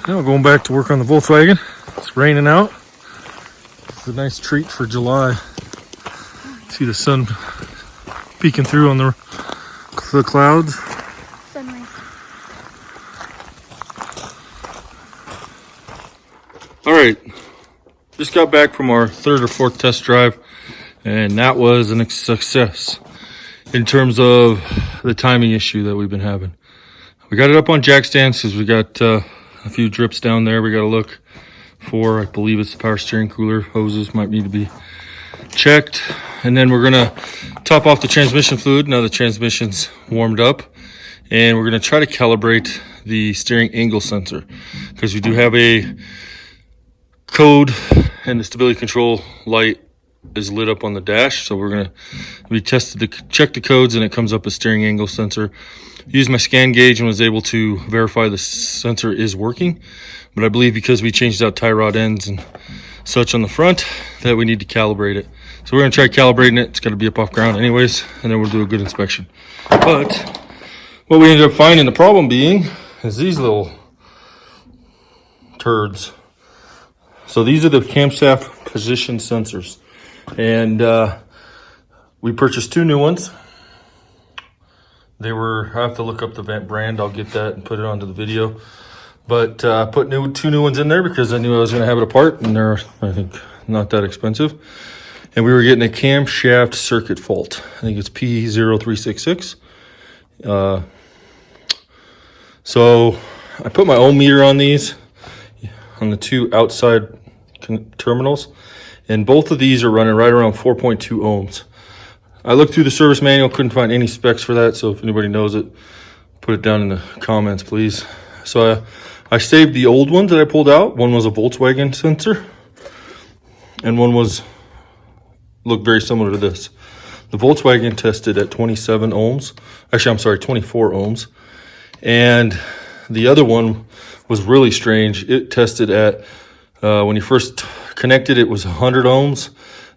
Now going back to work on the Volkswagen. It's raining out. It's a nice treat for July. See the sun peeking through on the clouds. Sunlight. All right, just got back from our third or fourth test drive, and that was a success in terms of the timing issue that we've been having. We got it up on jack stands because we got a few drips down there we got to look for. I believe it's the power steering cooler hoses might need to be checked. And then we're gonna top off the transmission fluid now the transmission's warmed up, and we're gonna try to calibrate the steering angle sensor because we do have a code and the stability control light is lit up on the dash. So we tested to check the codes and it comes up as steering angle sensor. Used my scan gauge and was able to verify the sensor is working, but I believe because we changed out tie rod ends and such on the front that we need to calibrate it. So we're going to try calibrating it. It's got to be up off ground anyways, and then we'll do a good inspection. But what we ended up finding the problem being is these little turds. So these are the camshaft position sensors, and we purchased two new ones. They were, I have to look up the brand. I'll get that and put it onto the video. But put two new ones in there because I knew I was going to have it apart, and they're, I think, not that expensive. And we were getting a camshaft circuit fault. I think it's P0366. So I put my ohm meter on these, on the two outside terminals, and both of these are running right around 4.2 ohms. I looked through the service manual, couldn't find any specs for that, so if anybody knows it, put it down in the comments, please. So I saved the old ones that I pulled out. One was a Volkswagen sensor, and one looked very similar to this. The Volkswagen tested at 27 ohms. Actually, I'm sorry, 24 ohms. And the other one was really strange. It tested at, when you first connected, it was 100 ohms.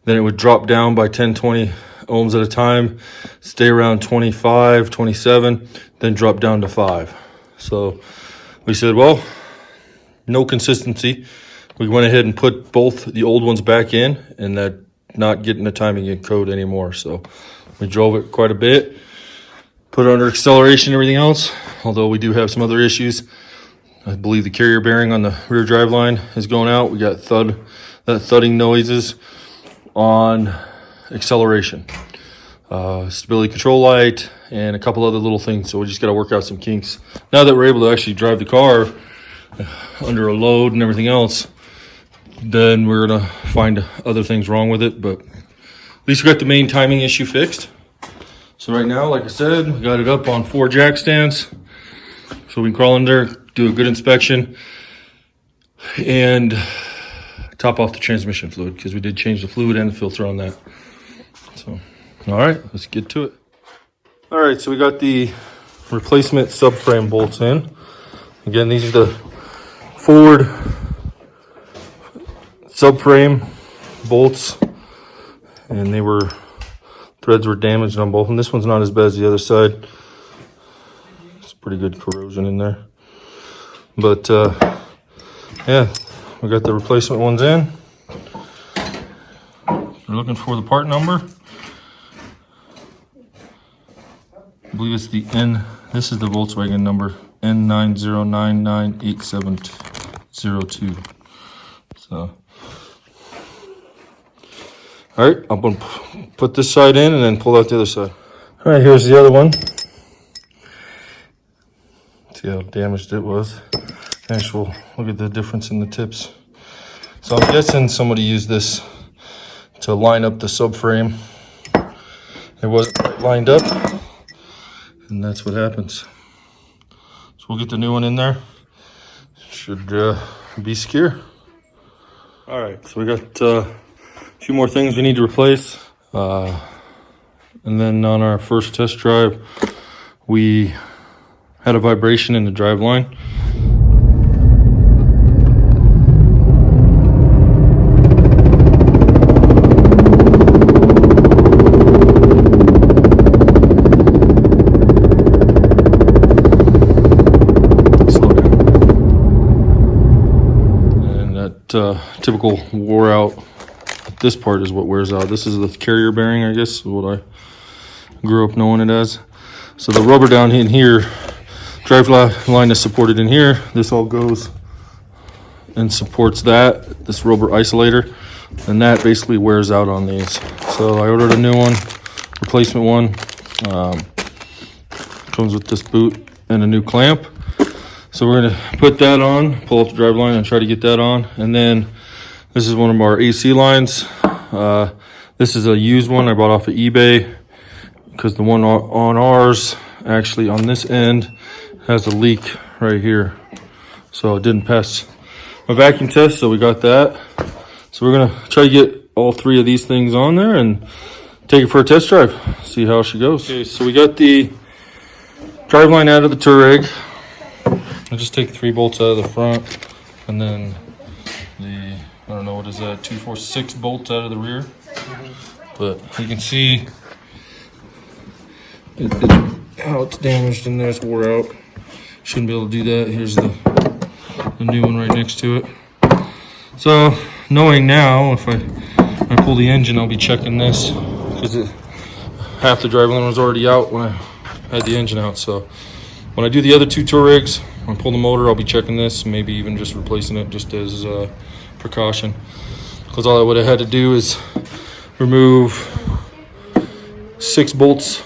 Then it would drop down by 10, 20 ohms at a time, stay around 25, 27, then drop down to 5. So we said, well, no consistency. We went ahead and put both the old ones back in, and that not getting the timing in code anymore. So we drove it quite a bit, put it under acceleration and everything else, although we do have some other issues. I believe the carrier bearing on the rear driveline is going out. We got thudding noises on acceleration, stability control light, and a couple other little things. So we just got to work out some kinks. Now that we're able to actually drive the car under a load and everything else, then we're gonna find other things wrong with it. But at least we got the main timing issue fixed. So right now, like I said, we got it up on 4 jack stands, so we can crawl in there, do a good inspection, and top off the transmission fluid because we did change the fluid and the filter on that. So, all right, let's get to it. All right, so we got the replacement subframe bolts in. Again, these are the Ford subframe bolts, and threads were damaged on both. And this one's not as bad as the other side. It's pretty good corrosion in there. But yeah, we got the replacement ones in. We're looking for the part number. I believe it's the this is the Volkswagen number, N90998702. So, all right, I'm gonna put this side in and then pull out the other side. All right, here's the other one. See how damaged it was. Actual, look at the difference in the tips. So I'm guessing somebody used this to line up the subframe. It wasn't quite lined up, and that's what happens. So we'll get the new one in there. Should be secure. All right, so we got a few more things we need to replace. And then on our first test drive, we had a vibration in the driveline. typical wore out. This part is what wears out. This is the carrier bearing, I guess, is what I grew up knowing it as. So the rubber down in here, Driveline is supported in here. This all goes and supports that, this rubber isolator, and that basically wears out on these. So I ordered a new one, replacement one. Comes with this boot and a new clamp. So we're gonna put that on, pull up the Driveline and try to get that on. And then this is one of our AC lines. This is a used one I bought off of eBay because the one on ours, actually on this end, has a leak right here. So it didn't pass my vacuum test, so we got that. So we're gonna try to get all 3 of these things on there and take it for a test drive, see how she goes. Okay, so we got the Driveline out of the Touareg. I'll just take 3 bolts out of the front, and then the, I don't know, what is that, 2, 4, 6 bolts out of the rear. But you can see how it's damaged in there, it's wore out. Shouldn't be able to do that. Here's the new one right next to it. So knowing now, if I pull the engine, I'll be checking this, because half the Driveline was already out when I had the engine out. So when I do the other 2 Touaregs, when I pull the motor, I'll be checking this, maybe even just replacing it just as precaution. Because all I would have had to do is remove 6 bolts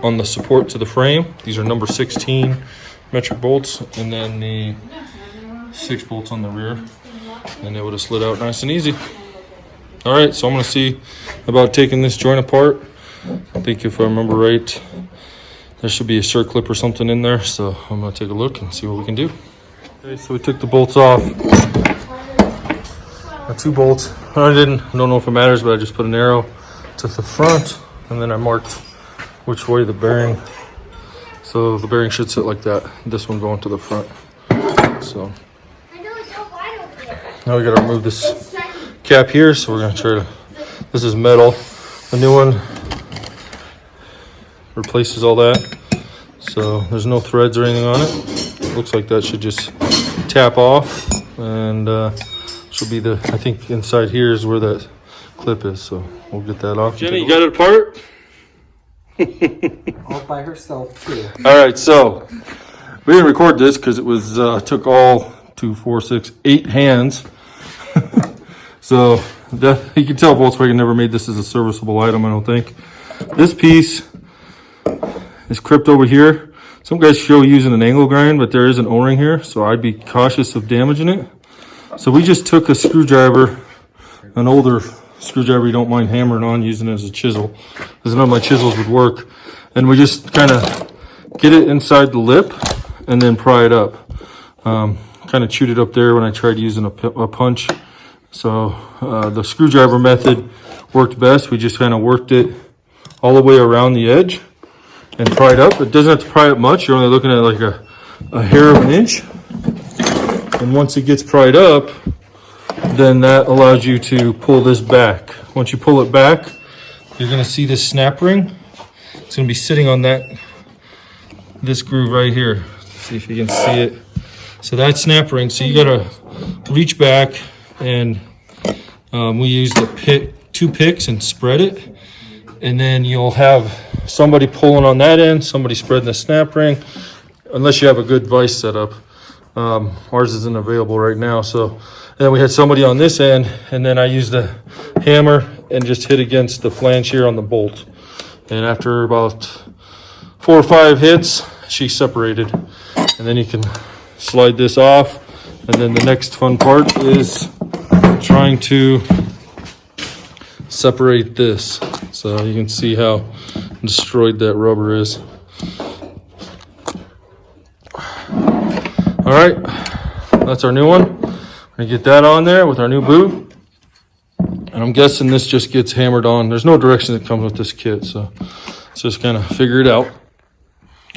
on the support to the frame. These are number 16 metric bolts, and then the 6 bolts on the rear, and it would have slid out nice and easy. All right, so I'm gonna see about taking this joint apart. I think if I remember right, there should be a circlip or something in there, so I'm gonna take a look and see what we can do. Okay, so we took the bolts off. The 2 bolts. I don't know if it matters, but I just put an arrow to the front, and then I marked which way the bearing. So the bearing should sit like that. This one going to the front. So now we gotta remove this cap here. So we're gonna try to. This is metal. The new one replaces all that, so there's no threads or anything on it. Looks like that should just tap off, and should be the, I think inside here is where that clip is, so we'll get that off. Jenny, you got it apart? All by herself too. All right, so we didn't record this because it was took all 2, 4, 6, 8 hands. So you can tell Volkswagen never made this as a serviceable item, I don't think. This piece is crimped over here. Some guys show using an angle grind, but there is an O-ring here, so I'd be cautious of damaging it. So we just took a screwdriver, an older screwdriver you don't mind hammering on, using it as a chisel, because none of my chisels would work. And we just kind of get it inside the lip and then pry it up. Kind of chewed it up there when I tried using a punch. So the screwdriver method worked best. We just kind of worked it all the way around the edge and pry it up. It doesn't have to pry it much. You're only looking at like a hair of an inch. And once it gets pried up, then that allows you to pull this back. Once you pull it back, you're gonna see this snap ring. It's gonna be sitting on this groove right here. See if you can see it. So that snap ring, so you gotta reach back, and we use the 2 picks and spread it. And then you'll have somebody pulling on that end, somebody spreading the snap ring, unless you have a good vise setup. Ours isn't available right now, so. And then we had somebody on this end, and then I used the hammer and just hit against the flange here on the bolt. And after about 4 or 5 hits, she separated. And then you can slide this off. And then the next fun part is trying to separate this. So you can see how destroyed that rubber is. All right, that's our new one. We're gonna get that on there with our new boot. And I'm guessing this just gets hammered on. There's no direction that comes with this kit, so let's just kind of figure it out.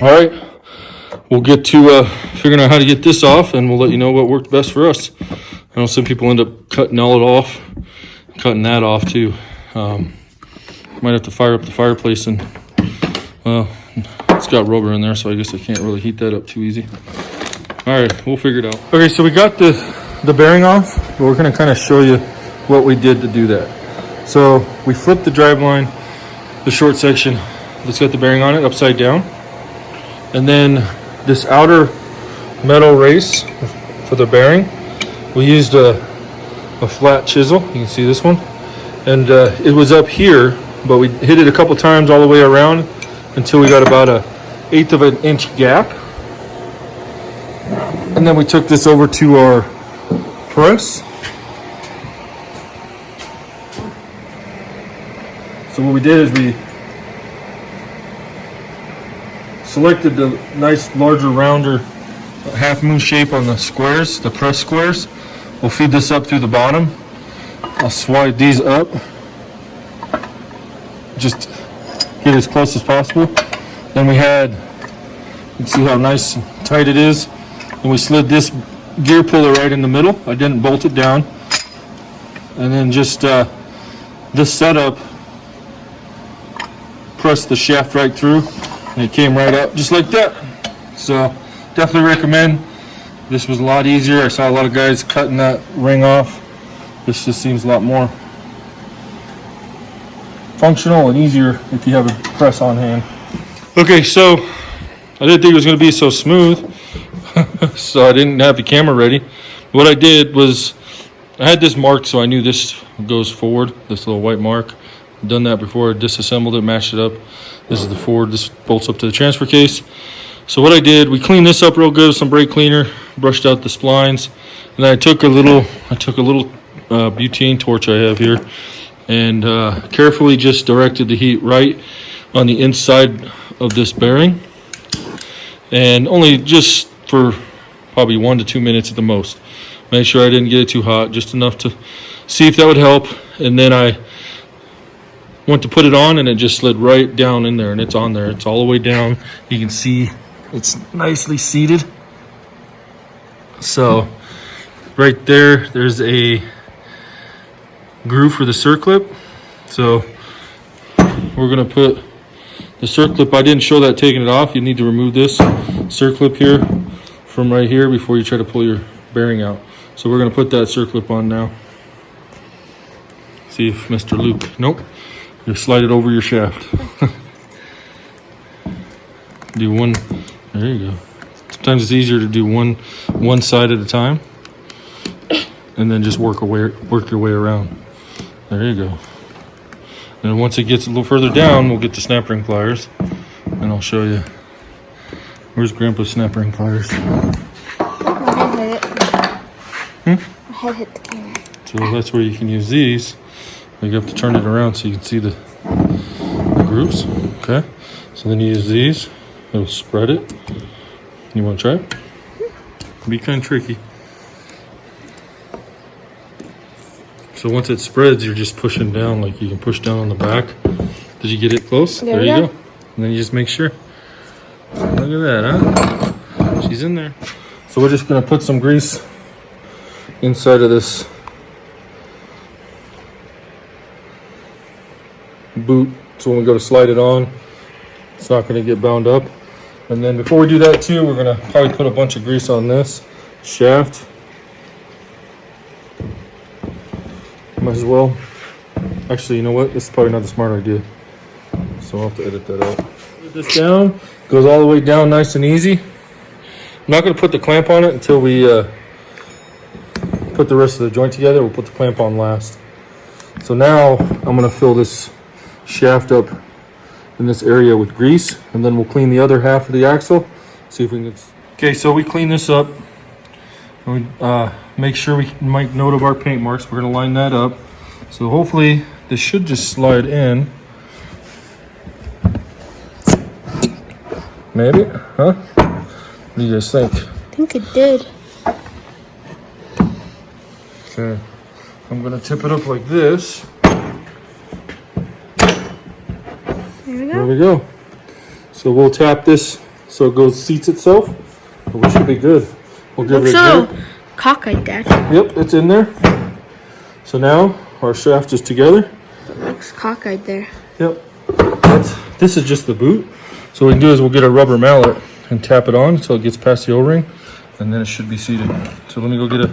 All right, we'll get to figuring out how to get this off, and we'll let you know what worked best for us. I know some people end up cutting all it off, cutting that off too. Might have to fire up the fireplace, and well, it's got rubber in there, so I guess I can't really heat that up too easy. All right, we'll figure it out. Okay, so we got the the bearing off, but we're going to kind of show you what we did to do that. So we flipped the driveline, the short section that's got the bearing on it, upside down. And then this outer metal race for the bearing, we used a flat chisel. You can see this one. And it was up here, but we hit it a couple times all the way around until we got about a 1/8 of an inch gap. And then we took this over to our press. So what we did is we selected the nice larger, rounder half moon shape on the squares, the press squares. We'll feed this up through the bottom. I'll slide these up. Just get as close as possible. Then we had, you can see how nice and tight it is. And we slid this gear puller right in the middle. I didn't bolt it down. And then just this setup, pressed the shaft right through, and it came right out just like that. So definitely recommend. This was a lot easier. I saw a lot of guys cutting that ring off. This just seems a lot more functional and easier if you have a press on hand. Okay, so I didn't think it was going to be so smooth, so I didn't have the camera ready. What I did was I had this marked, so I knew this goes forward, this little white mark. I've done that before. I disassembled it, mashed it up. This is the forward. This bolts up to the transfer case. So what I did, we cleaned this up real good with some brake cleaner, brushed out the splines, and then I took a little butane torch I have here, and carefully just directed the heat right on the inside of this bearing, and only just for probably 1 to 2 minutes at the most. Make sure I didn't get it too hot, just enough to see if that would help. And then I went to put it on, and it just slid right down in there, and it's on there. It's all the way down. You can see it's nicely seated. So right there, there's a groove for the circlip. So we're gonna put the circlip. I didn't show that taking it off. You need to remove this circlip here from right here before you try to pull your bearing out. So we're gonna put that circlip on now. See if Mr. Luke, nope, you slide it over your shaft. Do one, there you go. Sometimes it's easier to do one side at a time, and then just work your way around. There you go. And once it gets a little further down, we'll get the snap ring pliers, and I'll show you. Where's Grandpa's snap ring pliers? My head hit it. My head hit the camera. So that's where you can use these. You have to turn it around so you can see the grooves. Okay. So then you use these. It'll spread it. You want to try it? It'll be kind of tricky. So once it spreads, you're just pushing down, like you can push down on the back. Did you get it close? There you go. And then you just make sure. Look at that, huh? She's in there. So we're just gonna put some grease inside of this boot. So when we go to slide it on, it's not gonna get bound up. And then before we do that too, we're gonna probably put a bunch of grease on this shaft. Might as well. Actually, you know what? This is probably not the smart idea. So I'll have to edit that out. Put this down. Goes all the way down nice and easy. I'm not going to put the clamp on it until we put the rest of the joint together. We'll put the clamp on last. So now I'm going to fill this shaft up in this area with grease, and then we'll clean the other half of the axle. See if we can get... Okay, so we clean this up. We make sure we make note of our paint marks. We're going to line that up. So hopefully this should just slide in. Maybe, huh? What do you guys think? I think it did. Okay, I'm going to tip it up like this. There we go. There we go. So we'll tap this so it goes seats itself. But we should be good. We'll give it a so cockeyed, Dad. Yep, it's in there. So now our shaft is together. It looks cockeyed there. Yep. This is just the boot. So what we can do is we'll get a rubber mallet and tap it on until it gets past the O-ring. and then it should be seated. So let me go get it.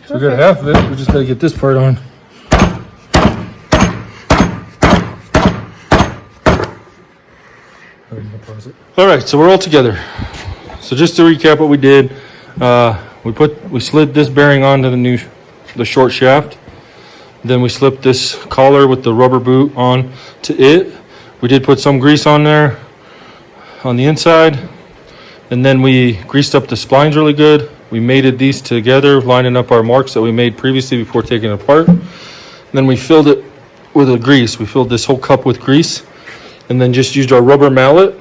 So we got half of it. We just got to get this part on. All right, so we're all together. So just to recap what we did, we slid this bearing onto the short shaft. Then we slipped this collar with the rubber boot on to it. We did put some grease on there on the inside, and then we greased up the splines really good. We mated these together, lining up our marks that we made previously before taking it apart. And then we filled it with a grease. We filled this whole cup with grease, and then just used our rubber mallet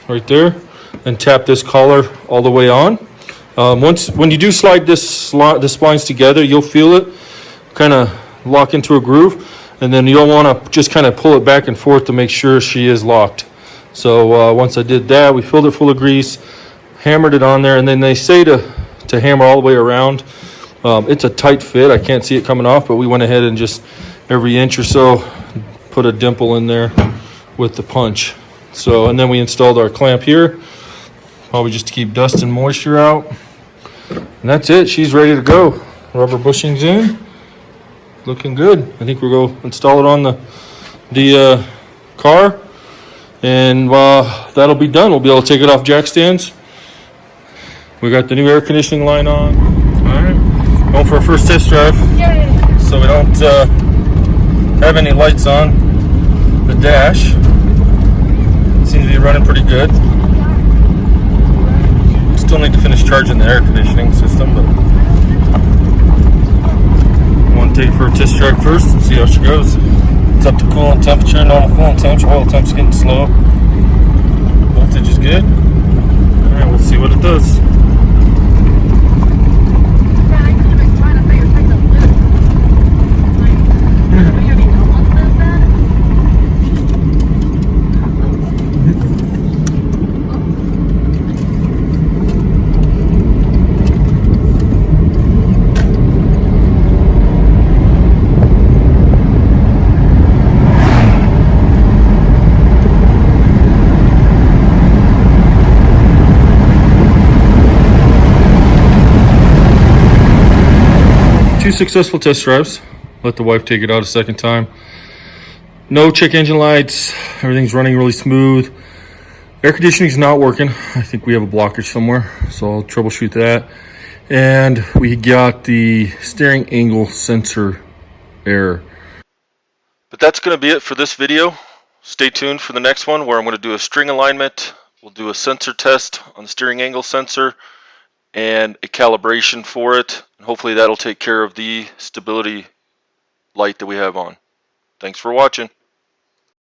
right there and tapped this collar all the way on. When you do slide the splines together, you'll feel it kind of lock into a groove, and then you'll want to just kind of pull it back and forth to make sure she is locked. So once I did that, we filled it full of grease, hammered it on there, and then they say to hammer all the way around. It's a tight fit. I can't see it coming off, but we went ahead and just every inch or so put a dimple in there with the punch. So, and then we installed our clamp here, probably just to keep dust and moisture out. And that's it. She's ready to go. Rubber bushings in. Looking good. I think we'll go install it on the car, and that'll be done. We'll be able to take it off jack stands. We got the new air conditioning line on. All right, going for our first test drive. So we don't have any lights on the dash. Seems to be running pretty good. Still need to finish charging the air conditioning system, but I want to take it for a test drive first and see how she goes. It's up to coolant temperature, normal coolant temperature. Oil temp's getting slow. Voltage is good. All right, we'll see what it does. Two successful test drives. Let the wife take it out a second time. No check engine lights. Everything's running really smooth. Air conditioning's not working. I think we have a blockage somewhere, so I'll troubleshoot that. And we got the steering angle sensor error. But that's going to be it for this video. Stay tuned for the next one, where I'm going to do a string alignment. We'll do a sensor test on the steering angle sensor and a calibration for it. And hopefully that'll take care of the stability light that we have on. Thanks for watching.